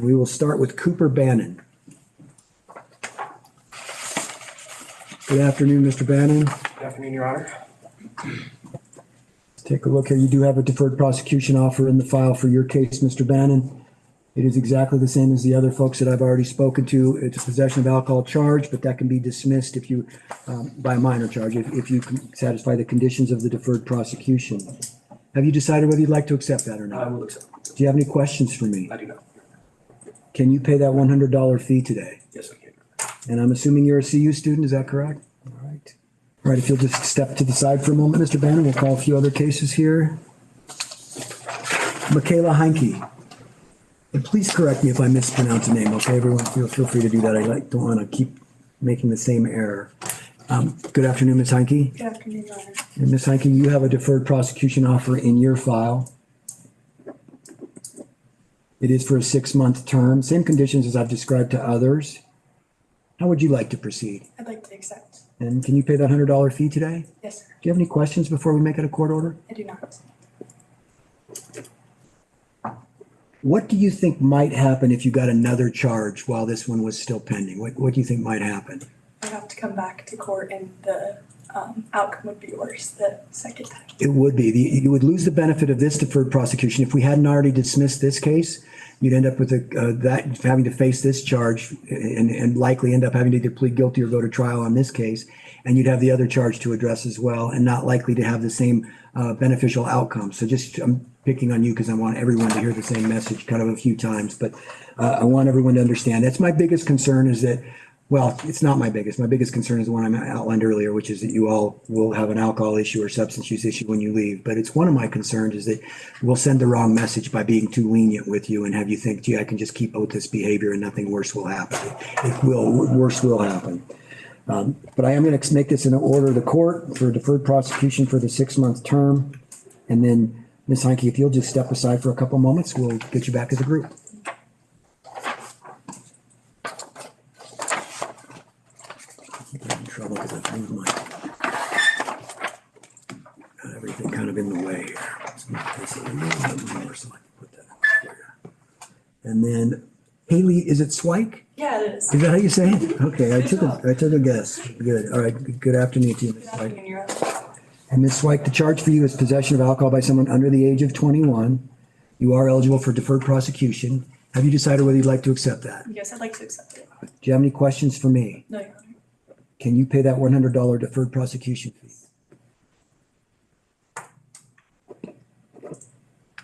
We will start with Cooper Bannon. Good afternoon, Mr. Bannon. Good afternoon, Your Honor. Let's take a look here. You do have a deferred prosecution offer in the file for your case, Mr. Bannon. It is exactly the same as the other folks that I've already spoken to. It's a possession of alcohol charge, but that can be dismissed if you, by a minor charge, if you can satisfy the conditions of the deferred prosecution. Have you decided whether you'd like to accept that or not? I will accept. Do you have any questions for me? I do not. Can you pay that $100 fee today? Yes, I can. And I'm assuming you're a CU student, is that correct? All right. All right, if you'll just step to the side for a moment, Mr. Bannon, we'll call a few other cases here. Michaela Hanky. And please correct me if I mispronounce the name, okay? Everyone feel free to do that. I don't want to keep making the same error. Good afternoon, Ms. Hanky. Good afternoon, Your Honor. And Ms. Hanky, you have a deferred prosecution offer in your file. It is for a 6-month term, same conditions as I've described to others. How would you like to proceed? I'd like to accept. And can you pay that $100 fee today? Yes, sir. Do you have any questions before we make it a court order? I do not. What do you think might happen if you got another charge while this one was still pending? What do you think might happen? I'd have to come back to court and the outcome would be worse the second time. It would be. You would lose the benefit of this deferred prosecution. If we hadn't already dismissed this case, you'd end up with that having to face this charge and likely end up having to either plead guilty or go to trial on this case. And you'd have the other charge to address as well and not likely to have the same beneficial outcome. So I'm picking on you because I want everyone to hear the same message kind of a few times. But I want everyone to understand. That's my biggest concern is that, well, it's not my biggest. My biggest concern is the one I outlined earlier, which is that you all will have an alcohol issue or substance use issue when you leave. But it's one of my concerns is that we'll send the wrong message by being too lenient with you and have you think, gee, I can just keep with this behavior and nothing worse will happen. Worse will happen. But I am going to make this an order of the court for deferred prosecution for the 6-month term. And then, Ms. Hanky, if you'll just step aside for a couple moments, we'll get you back as a group. I'm in trouble because I've moved got everything kind of in the way here. Let's make this a little bit more so I can put that in clear. And then, Haley, is it Swike? Yeah, it is. Is that how you say it? Okay, I took a guess. Good. All right. Good afternoon to you, Ms. Good Swike. afternoon, Your Honor. And Ms. Swike, the charge for you is possession of alcohol by someone under the age of 21. You are eligible for deferred prosecution. Have you decided whether you'd like to accept that? Do Yes, I'd like to accept it. you have any questions for me? No, Your Honor. Can you pay that $100 deferred prosecution fee?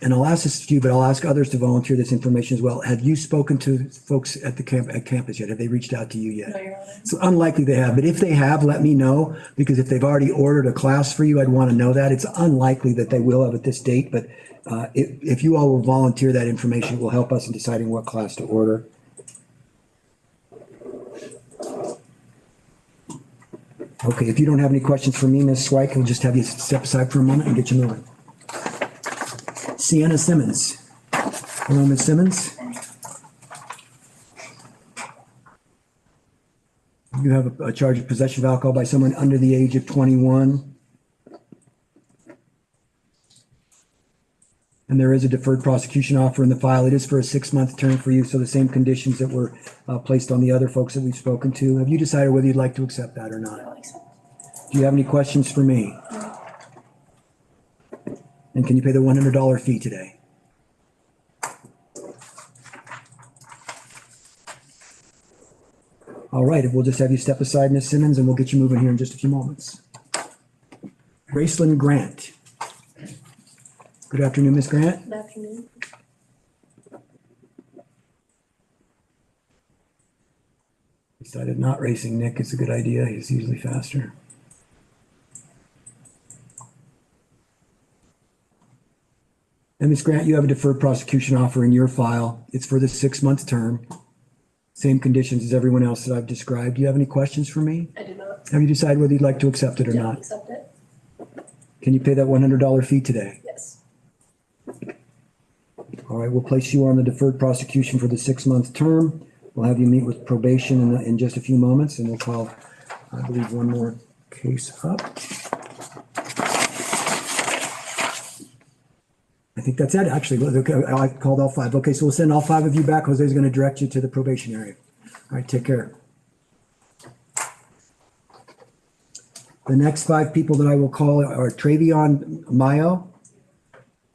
And I'll ask this to you, but I'll ask others to volunteer this information as well. Have you spoken to folks at the campus yet? Have they reached out to you yet? No, Your Honor. It's unlikely they have, but if they have, let me know, because if they've already ordered a class for you, I'd want to know that. It's unlikely that they will have at this date, but if you all will volunteer that information, it will help us in deciding what class to order. Okay, if you don't have any questions for me, Ms. Swike, we'll just have you step aside for a moment and get you moving. Sienna Simmons. Hello, Ms. Simmons. You have a charge of possession of alcohol by someone under the age of 21. And there is a deferred prosecution offer in the file. It is for a 6-month term for you, so the same conditions that were placed on the other folks that we've spoken to. Have you decided whether you'd like to accept that or not? I'll accept. Do you have any questions for me? No. And can you pay the $100 fee today? All right, we'll just have you step aside, Ms. Simmons, and we'll get you moving here in just a few moments. Gracelyn Grant. Good afternoon, Ms. Grant. Good afternoon. Decided not racing Nick is a good idea. He's usually faster. And Ms. Grant, you have a deferred prosecution offer in your file. It's for the 6-month term. Same conditions as everyone else that I've described. Do you have any questions for me? I do not. Have you decided whether you'd like to accept it or Yeah, not? accept it. Can you pay that $100 fee today? Yes. All right, we'll place you on the deferred prosecution for the 6-month term. We'll have you meet with probation in just a few moments, and we'll call, I believe, one more case up. I think that's it, actually. Okay, I called all 5. Okay, so we'll send all 5 of you back. Jose's going to direct you to the probation area. All right, take care. The next 5 people that I will call are Travion Mayo,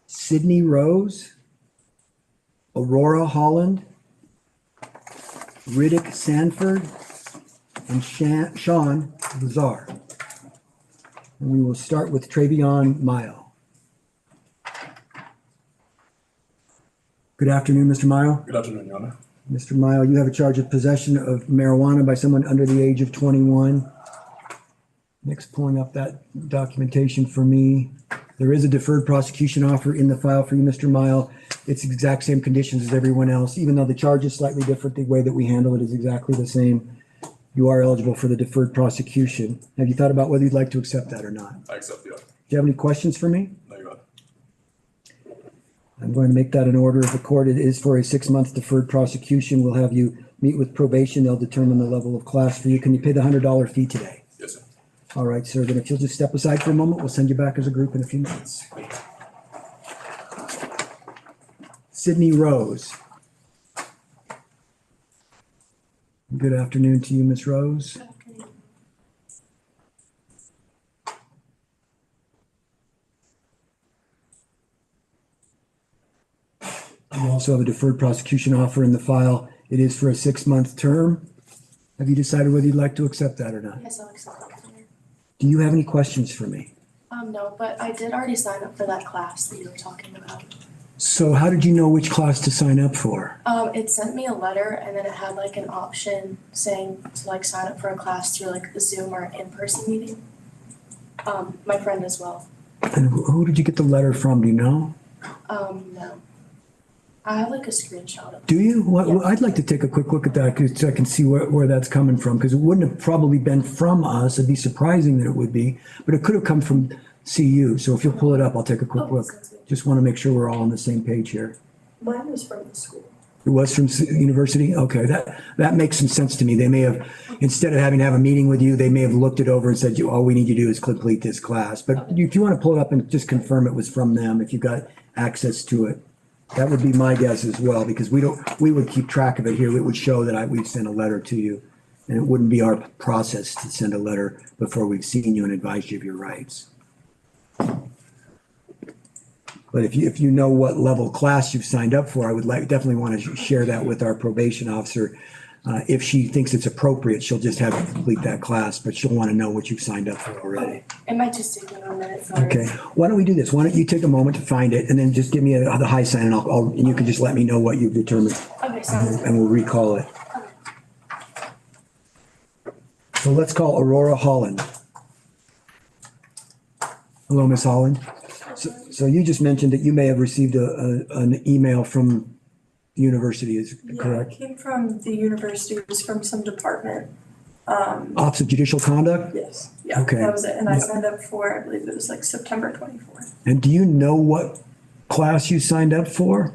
Sydney Rose, Aurora Holland, Riddick Sanford, and Sean Lazar. And we will start with Travion Mayo. Good afternoon, Mr. Mayo. Good afternoon, Your Honor. Mr. Mayo, you have a charge of possession of marijuana by someone under the age of 21. Nick's pulling up that documentation for me. There is a deferred prosecution offer in the file for you, Mr. Mayo. It's the exact same conditions as everyone else, even though the charge is slightly different. The way that we handle it is exactly the same. You are eligible for the deferred prosecution. Have you thought about whether you'd like to accept that or not? I accept the offer. Do you have any questions for me? No, Your Honor. I'm going to make that an order of the court. It is for a 6-month deferred prosecution. We'll have you meet with probation. They'll determine the level of class for you. Can you pay the $100 fee today? Yes, sir. All right, sir. Then if you'll just step aside for a moment, we'll send you back as a group in a few minutes. Sydney Rose. Good afternoon to you, Ms. Rose. You also have a deferred prosecution offer in the file. It is for a 6-month term. Have you decided whether you'd like to accept that or not? Yes, I'll accept that. Do you have any questions for me? No, but I did already sign up for that class that you were talking about. So how did you know which class to sign up for? It sent me a letter and then it had like an option saying to like sign up for a class through like a Zoom or in-person meeting. My friend as well. And who did you get the letter from? Do you know? No. I have like a screenshot of it. Do you? Well, Yeah. I'd like to take a quick look at that so I can see where that's coming from, because it wouldn't have probably been from us. It'd be surprising that it would be, but it could have come from CU. So if you'll pull it up, I'll take a quick Oh, look. sounds good. Just want to make sure we're all on the same page here. Mine was from the school. It was from university? Okay, that makes some sense to me. They may have, instead of having to have a meeting with you, they may have looked it over and said, all we need you to do is complete this class. But if you want to pull it up and just confirm it was from them, if you got access to it, that would be my guess as well, because we would keep track of it here. It would show that we'd sent a letter to you, and it wouldn't be our process to send a letter before we've seen you and advised you of your rights. But if you know what level class you've signed up for, I would definitely want to share that with our probation officer. If she thinks it's appropriate, she'll just have you complete that class, but she'll want to know what you've signed up for already. It might just take me a minute. Sorry. Okay, why don't we do this? Why don't you take a moment to find it and then just give me the high sign and and you can just let me know what you've determined Okay, sounds good. and we'll recall it. So let's call Aurora Holland. Hello, Miss Holland. So you just mentioned that you may have received an email from the university, is Yeah, it correct? came from the university, it was from some department. Office of Judicial Conduct? Yes, yeah, Okay. that was it. And I Yeah. signed up for, I believe it was like September 24th. And do you know what class you signed up for?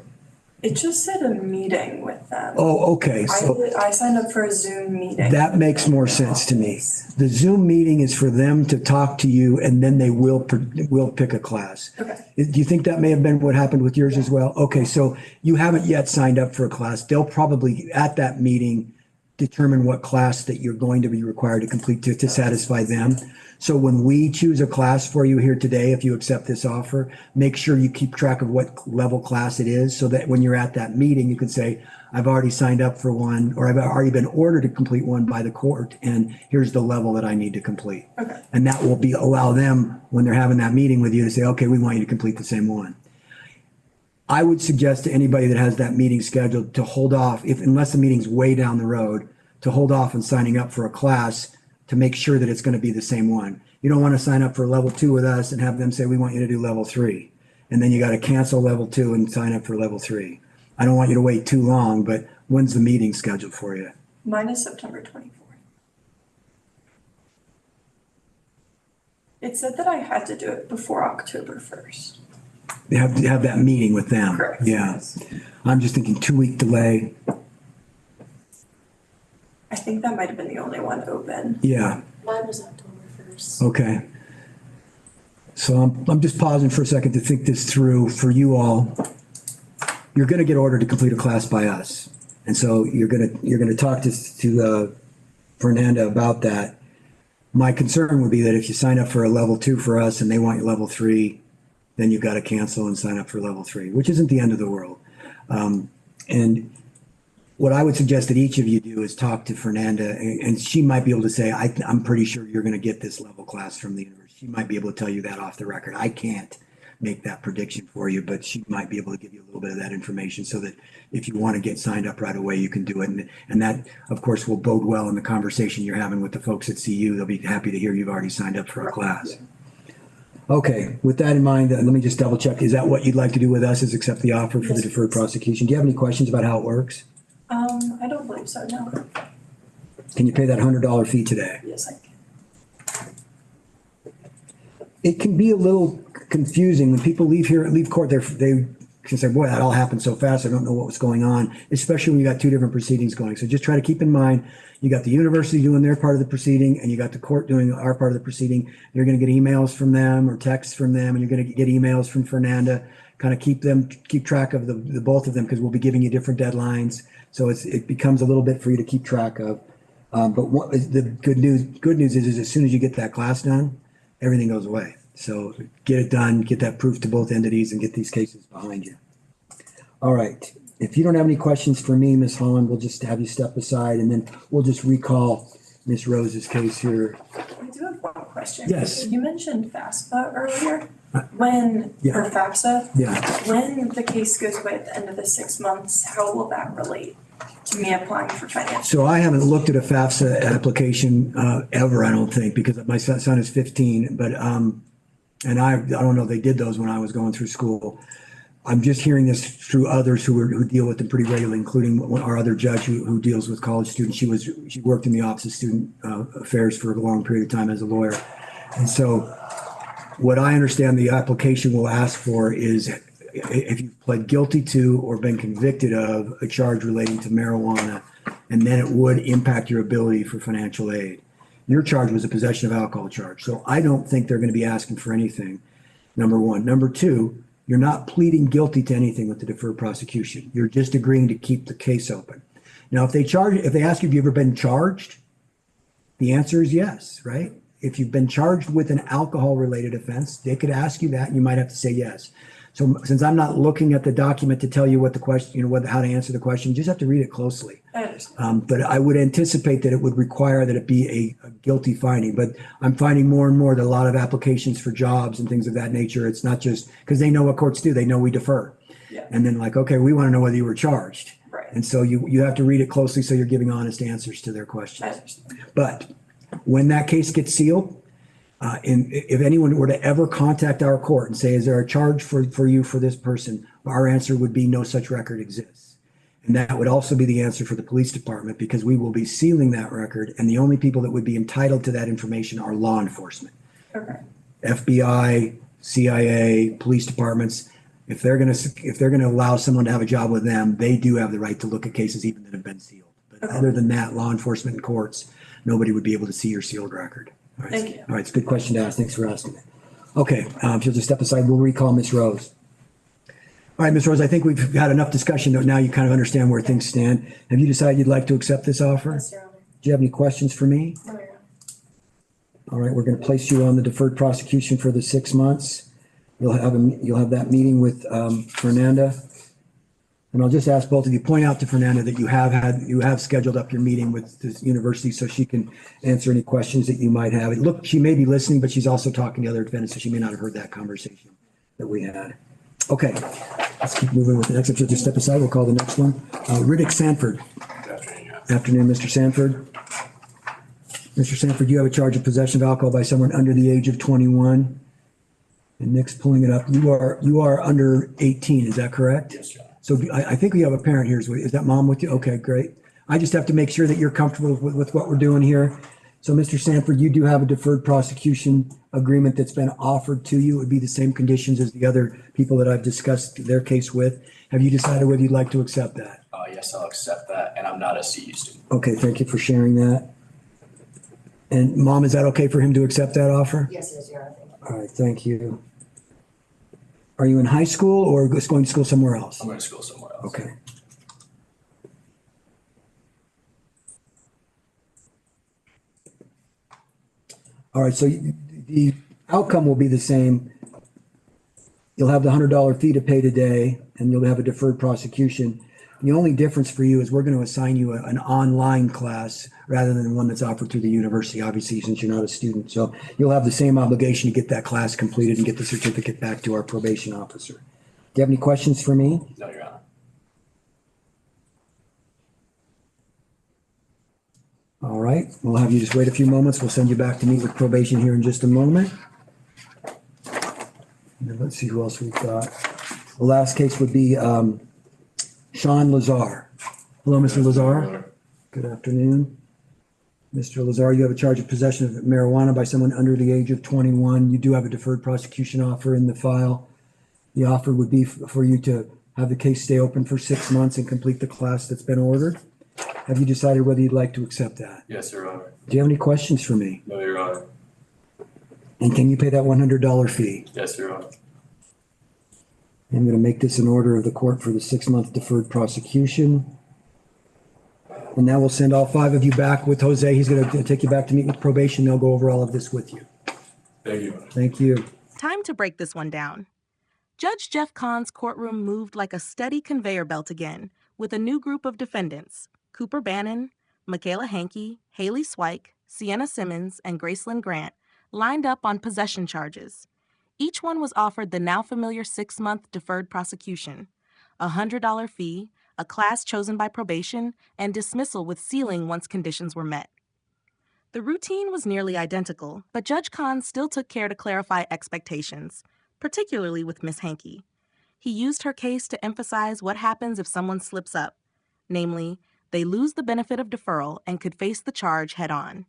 It just said a meeting with them. Oh, okay, so I signed up for a Zoom meeting. that makes more sense to me. The Zoom meeting is for them to talk to you and then they will pick a class. Okay, Do you think that may have been what happened with yours as well? Okay, so you haven't yet signed up for a class. They'll probably, at that meeting, determine what class that you're going to be required to complete to satisfy them. So when we choose a class for you here today, if you accept this offer, make sure you keep track of what level class it is so that when you're at that meeting, you can say, I've already signed up for one, or I've already been ordered to complete one by the court, and here's the level that I need to complete. okay, And that will allow them, when they're having that meeting with you, to say, okay, we want you to complete the same one. I would suggest to anybody that has that meeting scheduled to hold off, unless the meeting's way down the road, to hold off on signing up for a class to make sure that it's going to be the same one. You don't want to sign up for level 2 with us and have them say, we want you to do level 3. And then you got to cancel level 2 and sign up for level 3. I don't want you to wait too long, but when's the meeting scheduled for you? mine is September 24th. It said that I had to do it before October 1st. You have to have that meeting with them. Correct. Yeah. Yes. I'm just thinking 2-week delay. I think that might have been the only one open. Yeah. Mine was October 1st. Okay. So I'm just pausing for a second to think this through for you all. You're going to get ordered to complete a class by us. And so you're going to talk to Fernanda about that. My concern would be that if you sign up for a level 2 for us and they want you level 3, then you've got to cancel and sign up for level 3, which isn't the end of the world. And what I would suggest that each of you do is talk to Fernanda, and she might be able to say, I'm pretty sure you're going to get this level class from the university. She might be able to tell you that off the record. I can't make that prediction for you, but she might be able to give you a little bit of that information so that if you want to get signed up right away, you can do it. And that, of course, will bode well in the conversation you're having with the folks at CU. They'll be happy to hear you've already signed up for a class. Okay, with that in mind, let me just double check. Is that what you'd like to do with us, is accept the offer for the deferred prosecution? Do you have any questions about how it works? I don't believe so, no. Can you pay that $100 fee today? Yes, I can. It can be a little confusing when people leave court, they can say, boy, that all happened so fast. I don't know what was going on, especially when you got two different proceedings going. So just try to keep in mind, you got the university doing their part of the proceeding and you got the court doing our part of the proceeding. You're going to get emails from them or texts from them, and you're going to get emails from Fernanda. Kind of keep track of the both of them, because we'll be giving you different deadlines. So it becomes a little bit for you to keep track of. But what is the good news is as soon as you get that class done, everything goes away. So get it done, get that proof to both entities, and get these cases behind you. All right. If you don't have any questions for me, Ms. Holland, we'll just have you step aside, and then we'll just recall Ms. Rose's case here. I do have one question. Yes. You mentioned FAFSA earlier. When, Yeah. or FAFSA, Yeah. when the case goes away at the end of the 6 months, how will that relate to me applying for financial? So I haven't looked at a FAFSA application ever, I don't think, because my son is 15, but and I don't know, they did those when I was going through school. I'm just hearing this through others who deal with them pretty regularly, including our other judge who deals with college students. She worked in the Office of Student Affairs for a long period of time as a lawyer. And so what I understand the application will ask for is if you've pled guilty to or been convicted of a charge relating to marijuana, and then it would impact your ability for financial aid. Your charge was a possession of alcohol charge. So I don't think they're going to be asking for anything, number one. Number two, you're not pleading guilty to anything with the deferred prosecution. You're just agreeing to keep the case open. Now, if they ask you, have you ever been charged? The answer is yes, right? If you've been charged with an alcohol related offense, they could ask you that and you might have to say yes. So since I'm not looking at the document to tell you what the question, how to answer the question, you just have to read it closely. I understand. But I would anticipate that it would require that it be a guilty finding. But I'm finding more and more that a lot of applications for jobs and things of that nature, it's not just because they know what courts do. They know we defer. Yeah. And then like, okay, we want to know whether you were charged. Right. And so you have to read it closely so you're giving honest answers to their I questions. understand. But when that case gets sealed, and if anyone were to ever contact our court and say, is there a charge for you for this person? Our answer would be no such record exists. And that would also be the answer for the police department, because we will be sealing that record. And the only people that would be entitled to that information are law enforcement. Okay. FBI, CIA, police departments. If they're going to allow someone to have a job with them, they do have the right to look at cases even that have been sealed. But other than that, law enforcement and courts, nobody would be able to see your sealed record. All right. Thank you. All right, it's a good question to ask. Thanks for asking it. Okay, if you'll just step aside, we'll recall Ms. Rose. All right, Ms. Rose, I think we've had enough discussion that now you kind of understand where things stand. Have you decided you'd like to accept this offer? Yes, Your Honor. Do you have any questions for me? No, Your Honor. All right, we're going to place you on the deferred prosecution for the 6 months. You'll have that meeting with Fernanda. And I'll just ask both of you, point out to Fernanda that you have scheduled up your meeting with the university so she can answer any questions that you might have. Look, she may be listening, but she's also talking to other defendants, so she may not have heard that conversation that we had. Okay, let's keep moving with the next. If you'll just step aside, we'll call the next one. Riddick Sanford. Afternoon, Mr. Sanford. Mr. Sanford, you have a charge of possession of alcohol by someone under the age of 21. And Nick's pulling it up. You are under 18, is that correct? Yes, John. So I think we have a parent here. Is that mom with you? Okay, great. I just have to make sure that you're comfortable with what we're doing here. So Mr. Sanford, you do have a deferred prosecution agreement that's been offered to you. It would be the same conditions as the other people that I've discussed their case with. Have you decided whether you'd like to accept that? Yes, I'll accept that, and I'm not a CU student. Okay, thank you for sharing that. And Mom, is that okay for him to accept that offer? Yes, it is, Your Honor. Thank you. All right, thank you. Are you in high school or just going to school somewhere else? I'm going to school somewhere else. Okay. All right, so the outcome will be the same. You'll have the $100 fee to pay today, and you'll have a deferred prosecution. The only difference for you is we're going to assign you an online class rather than one that's offered through the university, obviously, since you're not a student. So you'll have the same obligation to get that class completed and get the certificate back to our probation officer. Do you have any questions for me? No, Your Honor. All right, we'll have you just wait a few moments. We'll send you back to meet with probation here in just a moment. And then let's see who else we've got. The last case would be Sean Lazar. Hello, Mr. Lazar. Good afternoon. Mr. Lazar, you have a charge of possession of marijuana by someone under the age of 21. You do have a deferred prosecution offer in the file. The offer would be for you to have the case stay open for 6 months and complete the class that's been ordered. Have you decided whether you'd like to accept that? Yes, Your Honor. Do you have any questions for me? No, Your Honor. And can you pay that $100 fee? Yes, Your Honor. I'm going to make this an order of the court for the 6-month deferred prosecution. And now we'll send all 5 of you back with Jose. He's going to take you back to meet with probation. They'll go over all of this with you. Thank you. Thank you. Time to break this one down. Judge Jeff Cahn's courtroom moved like a steady conveyor belt again, with a new group of defendants, Cooper Bannon, Michaela Hanky, Haley Swike, Sienna Simmons, and Gracelyn Grant, lined up on possession charges. Each one was offered the now familiar 6-month deferred prosecution, a $100 fee, a class chosen by probation, and dismissal with sealing once conditions were met. The routine was nearly identical, but Judge Cahn still took care to clarify expectations, particularly with Miss Hanky. He used her case to emphasize what happens if someone slips up, namely, they lose the benefit of deferral and could face the charge head-on.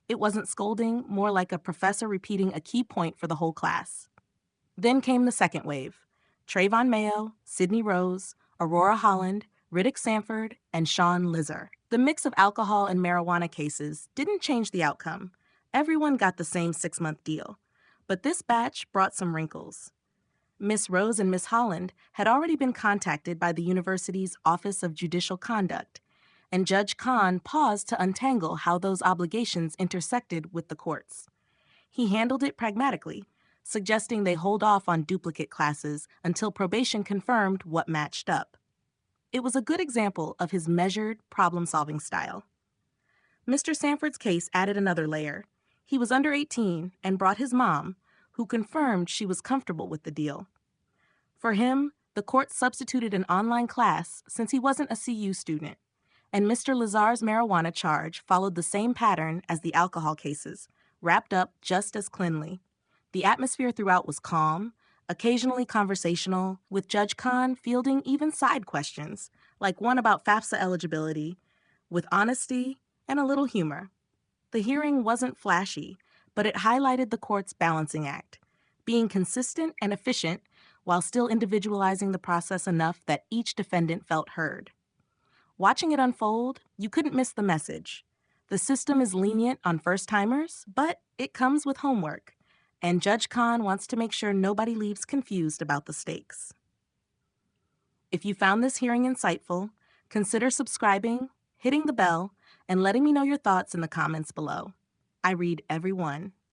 It wasn't scolding, more like a professor repeating a key point for the whole class. Then came the second wave. Trayvon Mayo, Sydney Rose, Aurora Holland, Riddick Sanford, and Sean Lazar. The mix of alcohol and marijuana cases didn't change the outcome. Everyone got the same 6-month deal. But this batch brought some wrinkles. Miss Rose and Miss Holland had already been contacted by the university's Office of Judicial Conduct, and Judge Cahn paused to untangle how those obligations intersected with the courts. He handled it pragmatically, suggesting they hold off on duplicate classes until probation confirmed what matched up. It was a good example of his measured, problem-solving style. Mr. Sanford's case added another layer. He was under 18 and brought his mom, who confirmed she was comfortable with the deal. For him, the court substituted an online class since he wasn't a CU student, and Mr. Lazar's marijuana charge followed the same pattern as the alcohol cases, wrapped up just as cleanly. The atmosphere throughout was calm, occasionally conversational, with Judge Cahn fielding even side questions, like one about FAFSA eligibility, with honesty and a little humor. The hearing wasn't flashy, but it highlighted the court's balancing act, being consistent and efficient while still individualizing the process enough that each defendant felt heard. Watching it unfold, you couldn't miss the message. The system is lenient on first-timers, but it comes with homework, and Judge Cahn wants to make sure nobody leaves confused about the stakes. If you found this hearing insightful, consider subscribing, hitting the bell, and letting me know your thoughts in the comments below. I read every one.